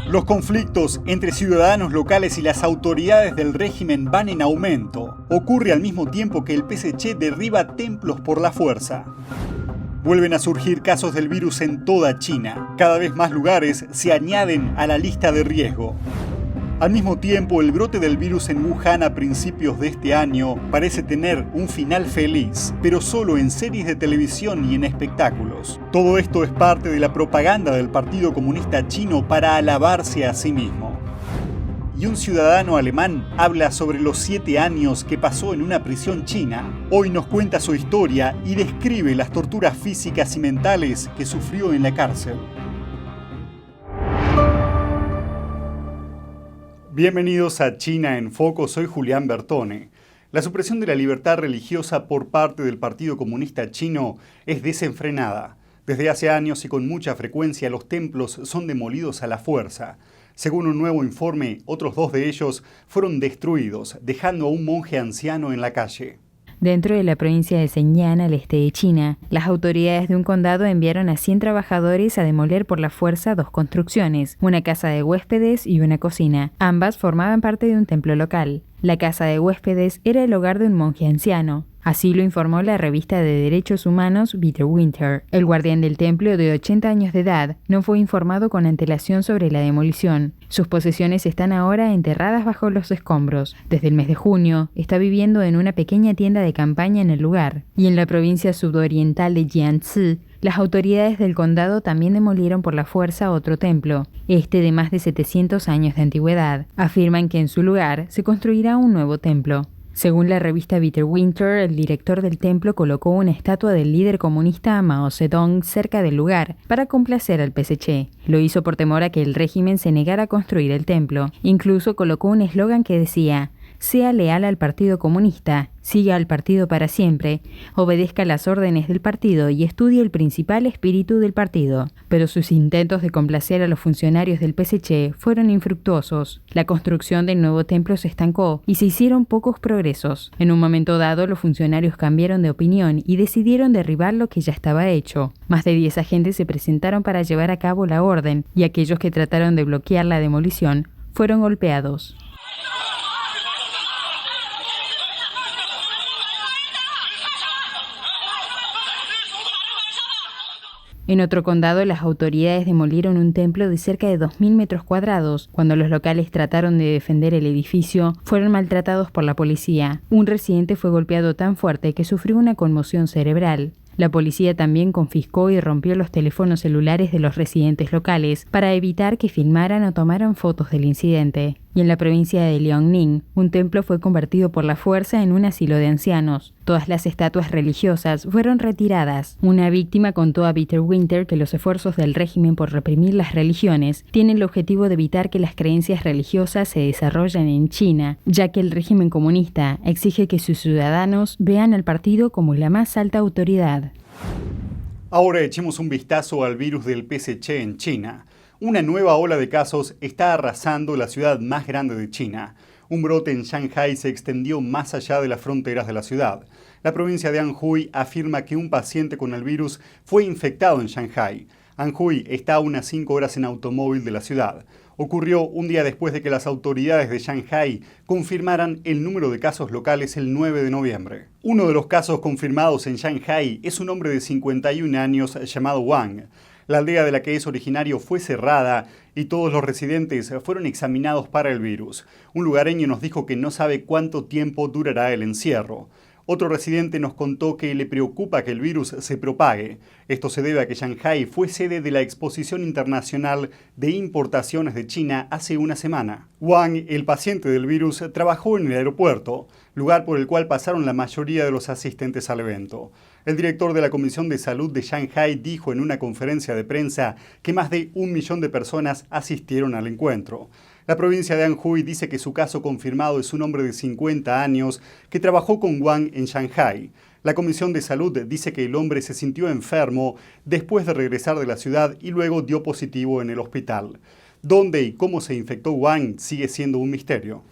Los conflictos entre ciudadanos locales y las autoridades del régimen van en aumento. Ocurre al mismo tiempo que el PSC derriba templos por la fuerza. Vuelven a surgir casos del virus en toda China. Cada vez más lugares se añaden a la lista de riesgo. Al mismo tiempo, el brote del virus en Wuhan a principios de este año parece tener un final feliz, pero solo en series de televisión y en espectáculos. Todo esto es parte de la propaganda del Partido Comunista Chino para alabarse a sí mismo. Y un ciudadano alemán habla sobre los 7 años que pasó en una prisión china. Hoy nos cuenta su historia y describe las torturas físicas y mentales que sufrió en la cárcel. Bienvenidos a China en Foco, soy Julián Bertone. La supresión de la libertad religiosa por parte del Partido Comunista Chino es desenfrenada. Desde hace años y con mucha frecuencia los templos son demolidos a la fuerza. Según un nuevo informe, otros 2 de ellos fueron destruidos, dejando a un monje anciano en la calle. Dentro de la provincia de Zhejiang, al este de China, las autoridades de un condado enviaron a 100 trabajadores a demoler por la fuerza 2 construcciones, una casa de huéspedes y una cocina. Ambas formaban parte de un templo local. La casa de huéspedes era el hogar de un monje anciano. Así lo informó la revista de derechos humanos Bitterwinter. El guardián del templo, de 80 años de edad, no fue informado con antelación sobre la demolición. Sus posesiones están ahora enterradas bajo los escombros. Desde el mes de junio, está viviendo en una pequeña tienda de campaña en el lugar. Y en la provincia sudoriental de Jiangxi, las autoridades del condado también demolieron por la fuerza otro templo, este de más de 700 años de antigüedad. Afirman que en su lugar se construirá un nuevo templo. Según la revista Bitterwinter, el director del templo colocó una estatua del líder comunista Mao Zedong cerca del lugar para complacer al PSC. Lo hizo por temor a que el régimen se negara a construir el templo. Incluso colocó un eslogan que decía: sea leal al Partido Comunista, siga al partido para siempre, obedezca las órdenes del partido y estudie el principal espíritu del partido. Pero sus intentos de complacer a los funcionarios del PSC fueron infructuosos. La construcción del nuevo templo se estancó y se hicieron pocos progresos. En un momento dado, los funcionarios cambiaron de opinión y decidieron derribar lo que ya estaba hecho. Más de 10 agentes se presentaron para llevar a cabo la orden, y aquellos que trataron de bloquear la demolición fueron golpeados. En otro condado, las autoridades demolieron un templo de cerca de 2.000 metros cuadrados. Cuando los locales trataron de defender el edificio, fueron maltratados por la policía. Un residente fue golpeado tan fuerte que sufrió una conmoción cerebral. La policía también confiscó y rompió los teléfonos celulares de los residentes locales para evitar que filmaran o tomaran fotos del incidente. Y en la provincia de Liaoning, un templo fue convertido por la fuerza en un asilo de ancianos. Todas las estatuas religiosas fueron retiradas. Una víctima contó a Bitterwinter que los esfuerzos del régimen por reprimir las religiones tienen el objetivo de evitar que las creencias religiosas se desarrollen en China, ya que el régimen comunista exige que sus ciudadanos vean al partido como la más alta autoridad. Ahora echemos un vistazo al virus del PSC en China. Una nueva ola de casos está arrasando la ciudad más grande de China. Un brote en Shanghái se extendió más allá de las fronteras de la ciudad. La provincia de Anhui afirma que un paciente con el virus fue infectado en Shanghái. Anhui está a unas 5 horas en automóvil de la ciudad. Ocurrió un día después de que las autoridades de Shanghái confirmaran el número de casos locales el 9 de noviembre. Uno de los casos confirmados en Shanghái es un hombre de 51 años llamado Wang. La aldea de la que es originario fue cerrada y todos los residentes fueron examinados para el virus. Un lugareño nos dijo que no sabe cuánto tiempo durará el encierro. Otro residente nos contó que le preocupa que el virus se propague. Esto se debe a que Shanghái fue sede de la Exposición Internacional de Importaciones de China hace una semana. Wang, el paciente del virus, trabajó en el aeropuerto, lugar por el cual pasaron la mayoría de los asistentes al evento. El director de la Comisión de Salud de Shanghái dijo en una conferencia de prensa que más de 1 millón de personas asistieron al encuentro. La provincia de Anhui dice que su caso confirmado es un hombre de 50 años que trabajó con Wang en Shanghái. La Comisión de Salud dice que el hombre se sintió enfermo después de regresar de la ciudad y luego dio positivo en el hospital. ¿Dónde y cómo se infectó Wang sigue siendo un misterio?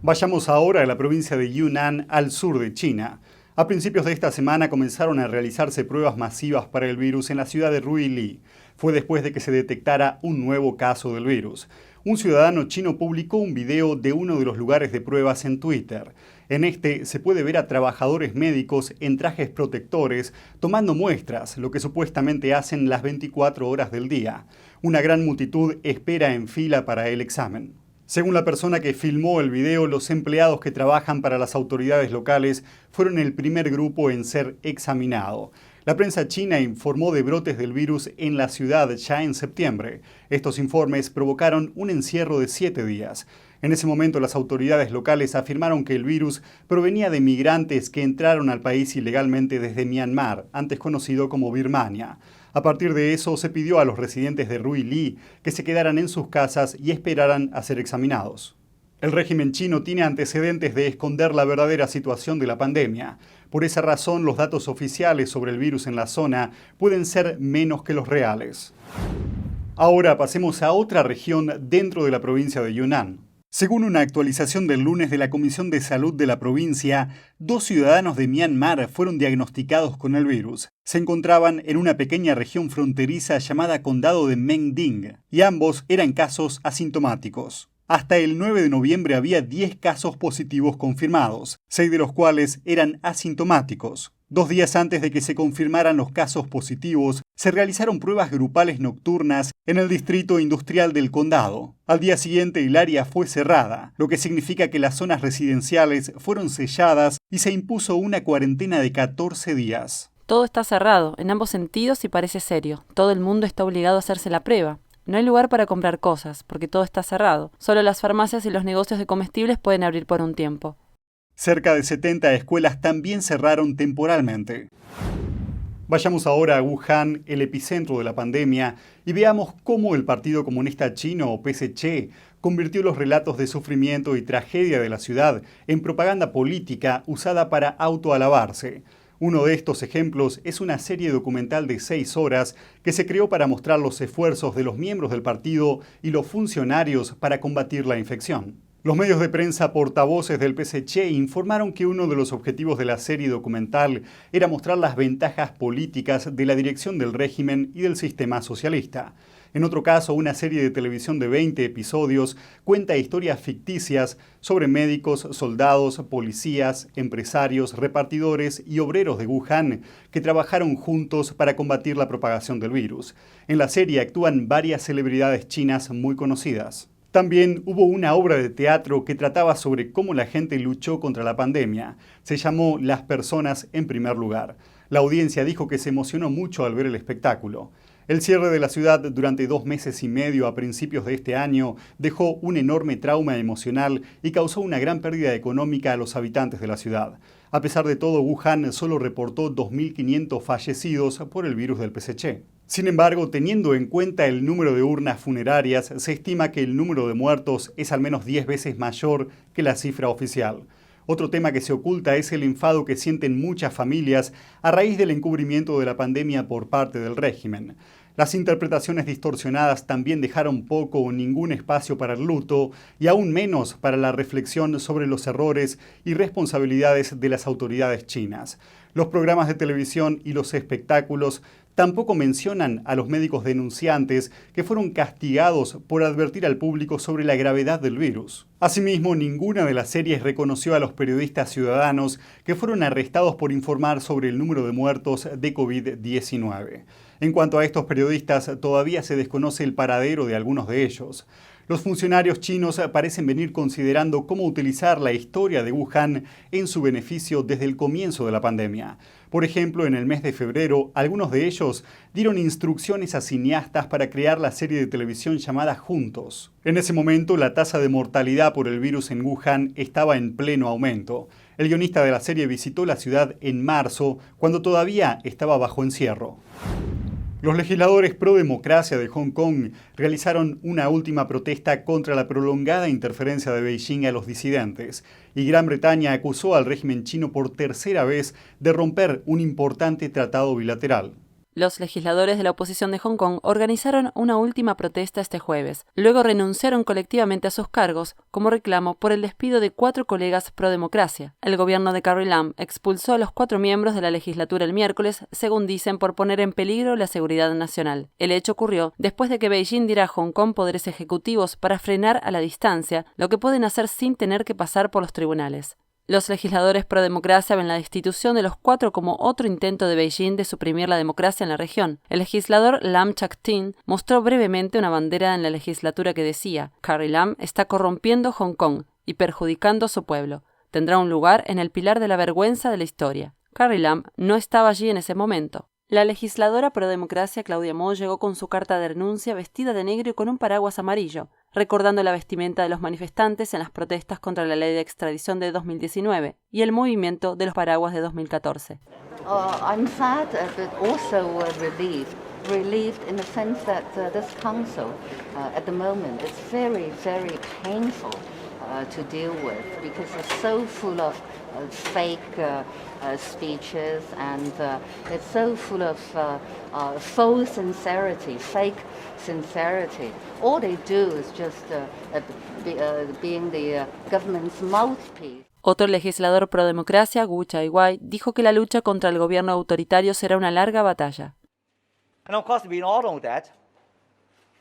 Vayamos ahora a la provincia de Yunnan, al sur de China. A principios de esta semana comenzaron a realizarse pruebas masivas para el virus en la ciudad de Ruili. Fue después de que se detectara un nuevo caso del virus. Un ciudadano chino publicó un video de uno de los lugares de pruebas en Twitter. En este se puede ver a trabajadores médicos en trajes protectores tomando muestras, lo que supuestamente hacen las 24 horas del día. Una gran multitud espera en fila para el examen. Según la persona que filmó el video, los empleados que trabajan para las autoridades locales fueron el primer grupo en ser examinado. La prensa china informó de brotes del virus en la ciudad ya en septiembre. Estos informes provocaron un encierro de 7 días. En ese momento, las autoridades locales afirmaron que el virus provenía de migrantes que entraron al país ilegalmente desde Myanmar, antes conocido como Birmania. A partir de eso, se pidió a los residentes de Ruili que se quedaran en sus casas y esperaran a ser examinados. El régimen chino tiene antecedentes de esconder la verdadera situación de la pandemia. Por esa razón, los datos oficiales sobre el virus en la zona pueden ser menos que los reales. Ahora pasemos a otra región dentro de la provincia de Yunnan. Según una actualización del lunes de la Comisión de Salud de la provincia, 2 ciudadanos de Myanmar fueron diagnosticados con el virus. Se encontraban en una pequeña región fronteriza llamada Condado de Meng Ding, y ambos eran casos asintomáticos. Hasta el 9 de noviembre había 10 casos positivos confirmados, 6 de los cuales eran asintomáticos. 2 días antes de que se confirmaran los casos positivos, se realizaron pruebas grupales nocturnas en el distrito industrial del condado. Al día siguiente el área fue cerrada, lo que significa que las zonas residenciales fueron selladas y se impuso una cuarentena de 14 días. Todo está cerrado, en ambos sentidos, y parece serio. Todo el mundo está obligado a hacerse la prueba. No hay lugar para comprar cosas, porque todo está cerrado. Solo las farmacias y los negocios de comestibles pueden abrir por un tiempo. Cerca de 70 escuelas también cerraron temporalmente. Vayamos ahora a Wuhan, el epicentro de la pandemia, y veamos cómo el Partido Comunista Chino, o PSC, convirtió los relatos de sufrimiento y tragedia de la ciudad en propaganda política usada para autoalabarse. Uno de estos ejemplos es una serie documental de 6 horas que se creó para mostrar los esfuerzos de los miembros del partido y los funcionarios para combatir la infección. Los medios de prensa portavoces del PSC informaron que uno de los objetivos de la serie documental era mostrar las ventajas políticas de la dirección del régimen y del sistema socialista. En otro caso, una serie de televisión de 20 episodios cuenta historias ficticias sobre médicos, soldados, policías, empresarios, repartidores y obreros de Wuhan que trabajaron juntos para combatir la propagación del virus. En la serie actúan varias celebridades chinas muy conocidas. También hubo una obra de teatro que trataba sobre cómo la gente luchó contra la pandemia. Se llamó Las personas en primer lugar. La audiencia dijo que se emocionó mucho al ver el espectáculo. El cierre de la ciudad durante 2 meses y medio a principios de este año dejó un enorme trauma emocional y causó una gran pérdida económica a los habitantes de la ciudad. A pesar de todo, Wuhan solo reportó 2.500 fallecidos por el virus del PSC. Sin embargo, teniendo en cuenta el número de urnas funerarias, se estima que el número de muertos es al menos 10 veces mayor que la cifra oficial. Otro tema que se oculta es el enfado que sienten muchas familias a raíz del encubrimiento de la pandemia por parte del régimen. Las interpretaciones distorsionadas también dejaron poco o ningún espacio para el luto y aún menos para la reflexión sobre los errores y responsabilidades de las autoridades chinas. Los programas de televisión y los espectáculos tampoco mencionan a los médicos denunciantes que fueron castigados por advertir al público sobre la gravedad del virus. Asimismo, ninguna de las series reconoció a los periodistas ciudadanos que fueron arrestados por informar sobre el número de muertos de COVID-19. En cuanto a estos periodistas, todavía se desconoce el paradero de algunos de ellos. Los funcionarios chinos parecen venir considerando cómo utilizar la historia de Wuhan en su beneficio desde el comienzo de la pandemia. Por ejemplo, en el mes de febrero, algunos de ellos dieron instrucciones a cineastas para crear la serie de televisión llamada Juntos. En ese momento, la tasa de mortalidad por el virus en Wuhan estaba en pleno aumento. El guionista de la serie visitó la ciudad en marzo, cuando todavía estaba bajo encierro. Los legisladores pro democracia de Hong Kong realizaron una última protesta contra la prolongada interferencia de Beijing a los disidentes, y Gran Bretaña acusó al régimen chino por tercera vez de romper un importante tratado bilateral. Los legisladores de la oposición de Hong Kong organizaron una última protesta este jueves. Luego renunciaron colectivamente a sus cargos como reclamo por el despido de 4 colegas pro-democracia. El gobierno de Carrie Lam expulsó a los 4 miembros de la legislatura el miércoles, según dicen, por poner en peligro la seguridad nacional. El hecho ocurrió después de que Beijing diera a Hong Kong poderes ejecutivos para frenar a la distancia lo que pueden hacer sin tener que pasar por los tribunales. Los legisladores pro-democracia ven la destitución de los 4 como otro intento de Beijing de suprimir la democracia en la región. El legislador Lam Chak-tin mostró brevemente una bandera en la legislatura que decía: Carrie Lam está corrompiendo Hong Kong y perjudicando a su pueblo. Tendrá un lugar en el pilar de la vergüenza de la historia. Carrie Lam no estaba allí en ese momento. La legisladora pro-democracia Claudia Mo llegó con su carta de renuncia vestida de negro y con un paraguas amarillo, recordando la vestimenta de los manifestantes en las protestas contra la ley de extradición de 2019 y el movimiento de los paraguas de 2014. I'm sad, but also relieved in the sense that this council, at the moment, is very, very painful to deal with because it's so full of fake speeches and it's so full of faux sincerity, fake sincerity. All they do is just being the government's mouthpiece. Otro legislador pro-democracia, Wu Chai-wai, dijo que la lucha contra el gobierno autoritario será una larga batalla. And of course, we all know that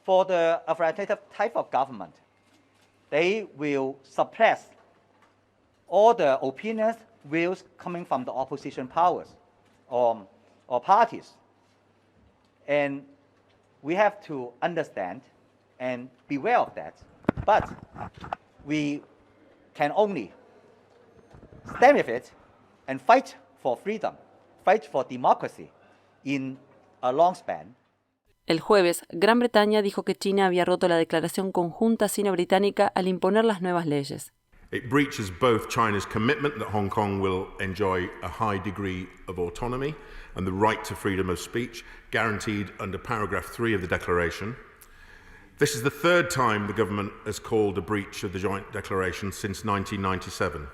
for the authoritative type of government, they will suppress all the opinions, views coming from the opposition powers or parties. And we have to understand and beware of that. But we can only stand with it and fight for freedom, fight for democracy in a long span. El jueves, Gran Bretaña dijo que China había roto la declaración conjunta sino-británica al imponer las nuevas leyes. It breaches both China's commitment that Hong Kong will enjoy a high degree of autonomy and the right to freedom of speech guaranteed under paragraph 3 of the declaration. This is the 3rd time the government has called a breach of the joint declaration since 1997.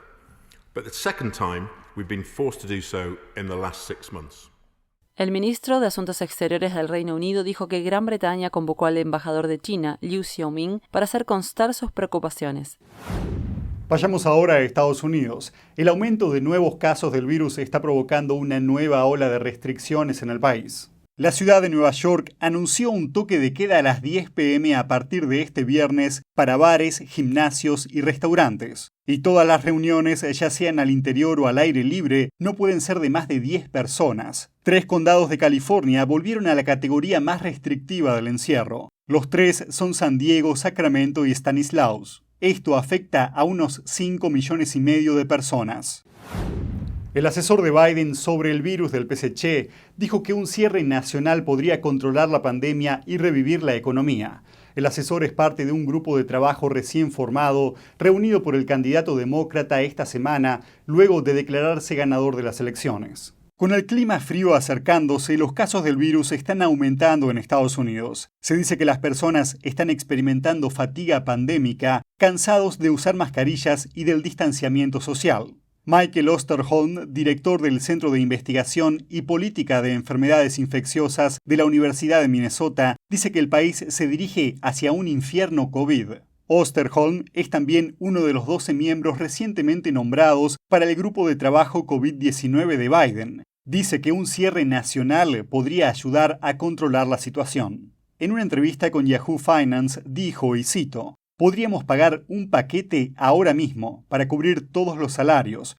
But the 2nd time we've been forced to do so in the last 6 months. El ministro de Asuntos Exteriores del Reino Unido dijo que Gran Bretaña convocó al embajador de China, Liu Xiaoming, para hacer constar sus preocupaciones. Vayamos ahora a Estados Unidos. El aumento de nuevos casos del virus está provocando una nueva ola de restricciones en el país. La ciudad de Nueva York anunció un toque de queda a las 10 p.m. a partir de este viernes para bares, gimnasios y restaurantes. Y todas las reuniones, ya sean al interior o al aire libre, no pueden ser de más de 10 personas. 3 condados de California volvieron a la categoría más restrictiva del encierro. Los 3 son San Diego, Sacramento y Stanislaus. Esto afecta a unos 5,5 millones de personas. El asesor de Biden sobre el virus del PSC dijo que un cierre nacional podría controlar la pandemia y revivir la economía. El asesor es parte de un grupo de trabajo recién formado, reunido por el candidato demócrata esta semana, luego de declararse ganador de las elecciones. Con el clima frío acercándose, los casos del virus están aumentando en Estados Unidos. Se dice que las personas están experimentando fatiga pandémica, cansados de usar mascarillas y del distanciamiento social. Michael Osterholm, director del Centro de Investigación y Política de Enfermedades Infecciosas de la Universidad de Minnesota, dice que el país se dirige hacia un infierno COVID. Osterholm es también uno de los 12 miembros recientemente nombrados para el grupo de trabajo COVID-19 de Biden. Dice que un cierre nacional podría ayudar a controlar la situación. En una entrevista con Yahoo Finance dijo, y cito, "Podríamos pagar un paquete ahora mismo para cubrir todos los salarios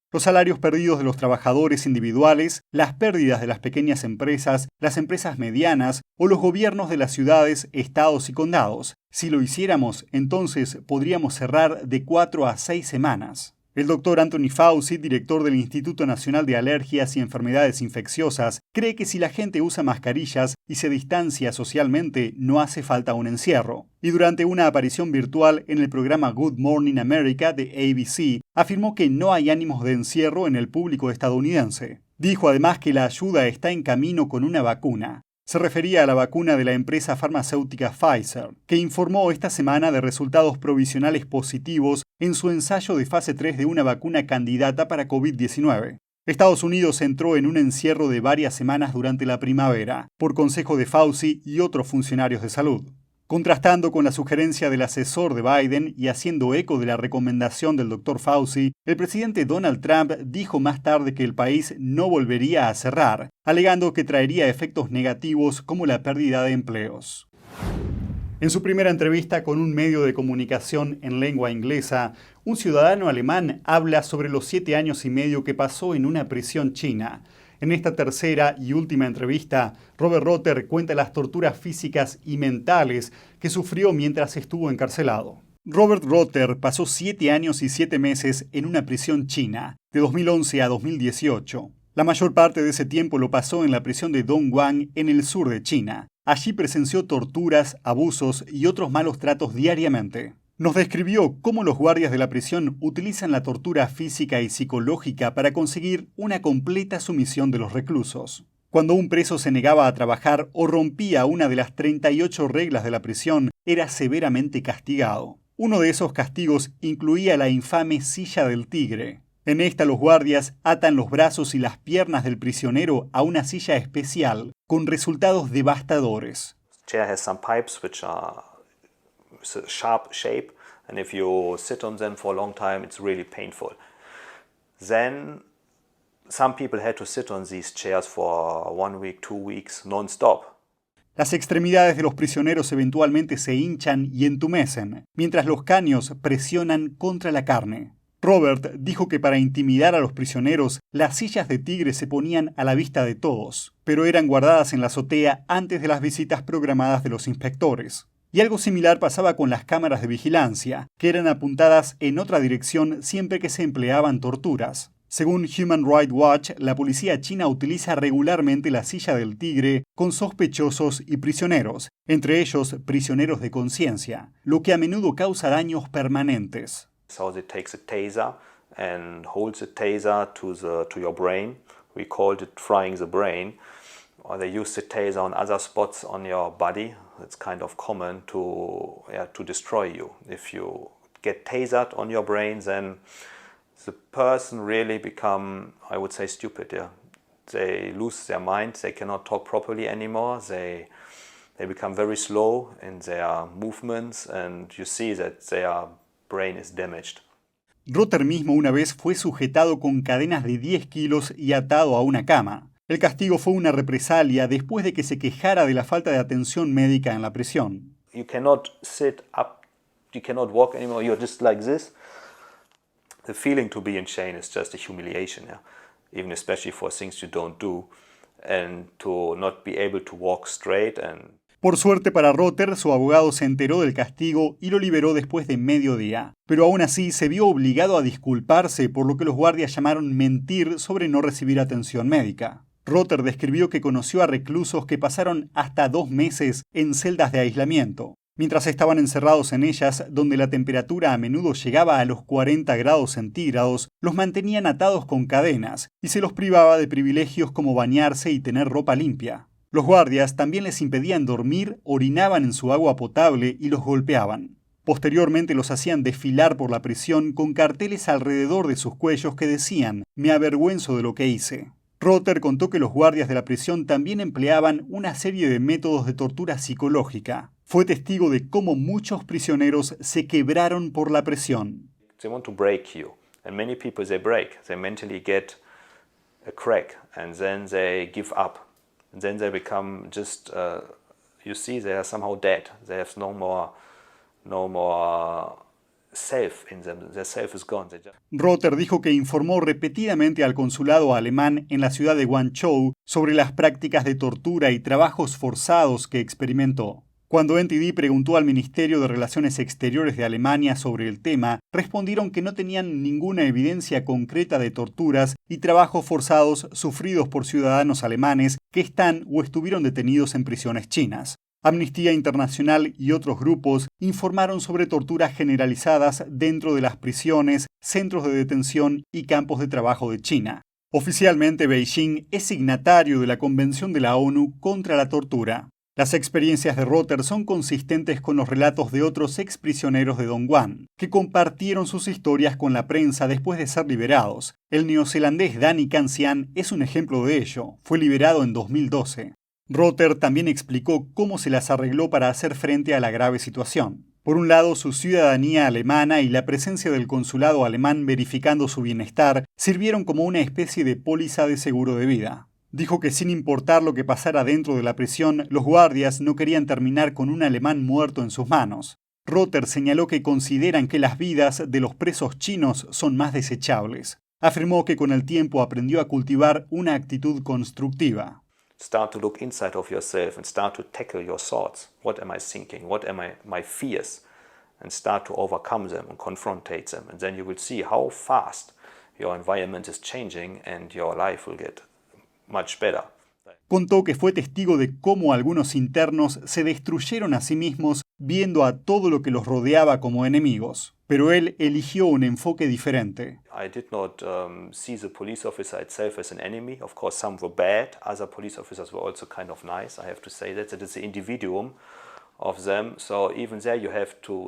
perdidos de los trabajadores individuales, las pérdidas de las pequeñas empresas, las empresas medianas o los gobiernos de las ciudades, estados y condados. Si lo hiciéramos, entonces podríamos cerrar de 4 a 6 semanas. El doctor Anthony Fauci, director del Instituto Nacional de Alergias y Enfermedades Infecciosas, cree que si la gente usa mascarillas y se distancia socialmente, no hace falta un encierro. Y durante una aparición virtual en el programa Good Morning America de ABC, afirmó que no hay ánimos de encierro en el público estadounidense. Dijo además que la ayuda está en camino con una vacuna. Se refería a la vacuna de la empresa farmacéutica Pfizer, que informó esta semana de resultados provisionales positivos en su ensayo de fase 3 de una vacuna candidata para COVID-19. Estados Unidos entró en un encierro de varias semanas durante la primavera, por consejo de Fauci y otros funcionarios de salud. Contrastando con la sugerencia del asesor de Biden y haciendo eco de la recomendación del Dr. Fauci, el presidente Donald Trump dijo más tarde que el país no volvería a cerrar, alegando que traería efectos negativos como la pérdida de empleos. En su primera entrevista con un medio de comunicación en lengua inglesa, un ciudadano alemán habla sobre los 7 años y medio que pasó en una prisión china. En esta tercera y última entrevista, Robert Rotter cuenta las torturas físicas y mentales que sufrió mientras estuvo encarcelado. Robert Rotter pasó 7 años y 7 meses en una prisión china, de 2011 a 2018. La mayor parte de ese tiempo lo pasó en la prisión de Dongguan, en el sur de China. Allí presenció torturas, abusos y otros malos tratos diariamente. Nos describió cómo los guardias de la prisión utilizan la tortura física y psicológica para conseguir una completa sumisión de los reclusos. Cuando un preso se negaba a trabajar o rompía una de las 38 reglas de la prisión, era severamente castigado. Uno de esos castigos incluía la infame silla del tigre. En esta los guardias atan los brazos y las piernas del prisionero a una silla especial, con resultados devastadores. Chair has some pipes which are a sharp shape, and if you sit on them for a long time, it's really painful. Then some people had to sit on these chairs for 1 week, 2 weeks, non-stop. Las extremidades de los prisioneros eventualmente se hinchan y entumecen, mientras los caños presionan contra la carne. Robert dijo que para intimidar a los prisioneros, las sillas de tigre se ponían a la vista de todos, pero eran guardadas en la azotea antes de las visitas programadas de los inspectores. Y algo similar pasaba con las cámaras de vigilancia, que eran apuntadas en otra dirección siempre que se empleaban torturas. Según Human Rights Watch, la policía china utiliza regularmente la silla del tigre con sospechosos y prisioneros, entre ellos prisioneros de conciencia, lo que a menudo causa daños permanentes. So they takes a taser and holds the taser to your brain. We called it frying the brain. Or they use the taser on other spots on your body. It's kind of common to destroy you. If you get tasered on your brain, then the person really become, I would say, stupid. Yeah, they lose their mind. They cannot talk properly anymore. They become very slow in their movements, and you see that their brain is damaged. Rotter mismo una vez fue sujetado con cadenas de 10 kilos y atado a una cama. El castigo fue una represalia después de que se quejara de la falta de atención médica en la prisión. You cannot sit up, you cannot walk anymore, you're just like this. The feeling to be in chain is just a humiliation, yeah? Even especially for things you don't do, and to not be able to walk straight. Por suerte para Rotter, su abogado se enteró del castigo y lo liberó después de mediodía. Pero aún así se vio obligado a disculparse por lo que los guardias llamaron mentir sobre no recibir atención médica. Rotter describió que conoció a reclusos que pasaron hasta 2 meses en celdas de aislamiento. Mientras estaban encerrados en ellas, donde la temperatura a menudo llegaba a los 40 grados centígrados, los mantenían atados con cadenas y se los privaba de privilegios como bañarse y tener ropa limpia. Los guardias también les impedían dormir, orinaban en su agua potable y los golpeaban. Posteriormente los hacían desfilar por la prisión con carteles alrededor de sus cuellos que decían «Me avergüenzo de lo que hice». Rotter contó que los guardias de la prisión también empleaban una serie de métodos de tortura psicológica. Fue testigo de cómo muchos prisioneros se quebraron por la presión. They want to break you, and many people they break. They mentally get a crack, and then they give up. And then they become just, you see, they are somehow dead. They have no more self in them. Their self is gone. Rotter dijo que informó repetidamente al consulado alemán en la ciudad de Guangzhou sobre las prácticas de tortura y trabajos forzados que experimentó. Cuando NTD preguntó al Ministerio de Relaciones Exteriores de Alemania sobre el tema, respondieron que no tenían ninguna evidencia concreta de torturas y trabajos forzados sufridos por ciudadanos alemanes que están o estuvieron detenidos en prisiones chinas. Amnistía Internacional y otros grupos informaron sobre torturas generalizadas dentro de las prisiones, centros de detención y campos de trabajo de China. Oficialmente, Beijing es signatario de la Convención de la ONU contra la Tortura. Las experiencias de Rother son consistentes con los relatos de otros exprisioneros de Dongguan, que compartieron sus historias con la prensa después de ser liberados. El neozelandés Danny Cancian es un ejemplo de ello. Fue liberado en 2012. Rother también explicó cómo se las arregló para hacer frente a la grave situación. Por un lado, su ciudadanía alemana y la presencia del consulado alemán verificando su bienestar sirvieron como una especie de póliza de seguro de vida. Dijo que sin importar lo que pasara dentro de la prisión, los guardias no querían terminar con un alemán muerto en sus manos. Rother señaló que consideran que las vidas de los presos chinos son más desechables. Afirmó que con el tiempo aprendió a cultivar una actitud constructiva. Start to look inside of yourself and start to tackle your thoughts. What am I thinking? What am my fears? And start to overcome them and confrontate them. And then you will see how fast your environment is changing and your life will get much better. Contó que fue testigo de cómo algunos internos se destruyeron a sí mismos viendo a todo lo que los rodeaba como enemigos. Pero él eligió un enfoque diferente. I did not see the police officer itself as an enemy. Of course, some were bad. Other police officers were also kind of nice. I have to say that is the individuum of them. So even there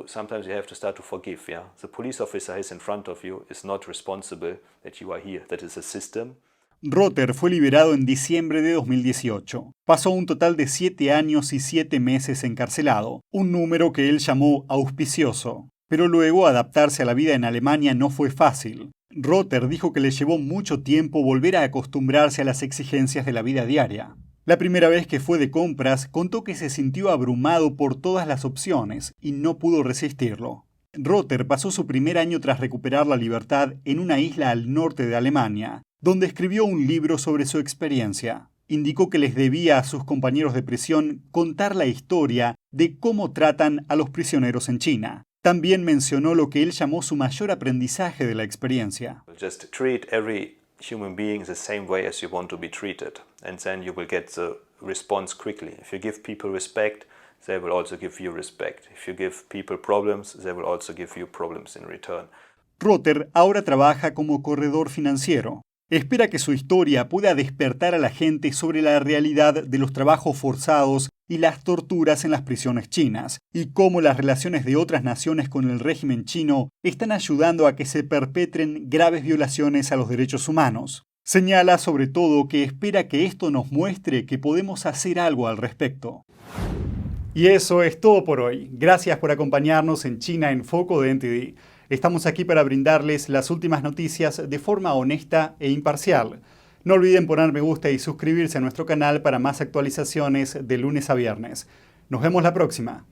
sometimes you have to start to forgive. Yeah, the police officer is in front of you is not responsible that you are here. That is a system. Rother fue liberado en diciembre de 2018. Pasó un total de 7 años y 7 meses encarcelado, un número que él llamó auspicioso. Pero luego adaptarse a la vida en Alemania no fue fácil. Rother dijo que le llevó mucho tiempo volver a acostumbrarse a las exigencias de la vida diaria. La primera vez que fue de compras, contó que se sintió abrumado por todas las opciones y no pudo resistirlo. Rother pasó su primer año tras recuperar la libertad en una isla al norte de Alemania, donde escribió un libro sobre su experiencia. Indicó que les debía a sus compañeros de prisión contar la historia de cómo tratan a los prisioneros en China. También mencionó lo que él llamó su mayor aprendizaje de la experiencia. Just treat every human being the same way as you want to be treated, and then you will get the response quickly. If you give people respect, they will also give you respect. If you give people problems, they will also give you problems in return. Rother ahora trabaja como corredor financiero. Espera que su historia pueda despertar a la gente sobre la realidad de los trabajos forzados y las torturas en las prisiones chinas, y cómo las relaciones de otras naciones con el régimen chino están ayudando a que se perpetren graves violaciones a los derechos humanos. Señala sobre todo que espera que esto nos muestre que podemos hacer algo al respecto. Y eso es todo por hoy. Gracias por acompañarnos en China en Foco de NTD. Estamos aquí para brindarles las últimas noticias de forma honesta e imparcial. No olviden poner me gusta y suscribirse a nuestro canal para más actualizaciones de lunes a viernes. Nos vemos la próxima.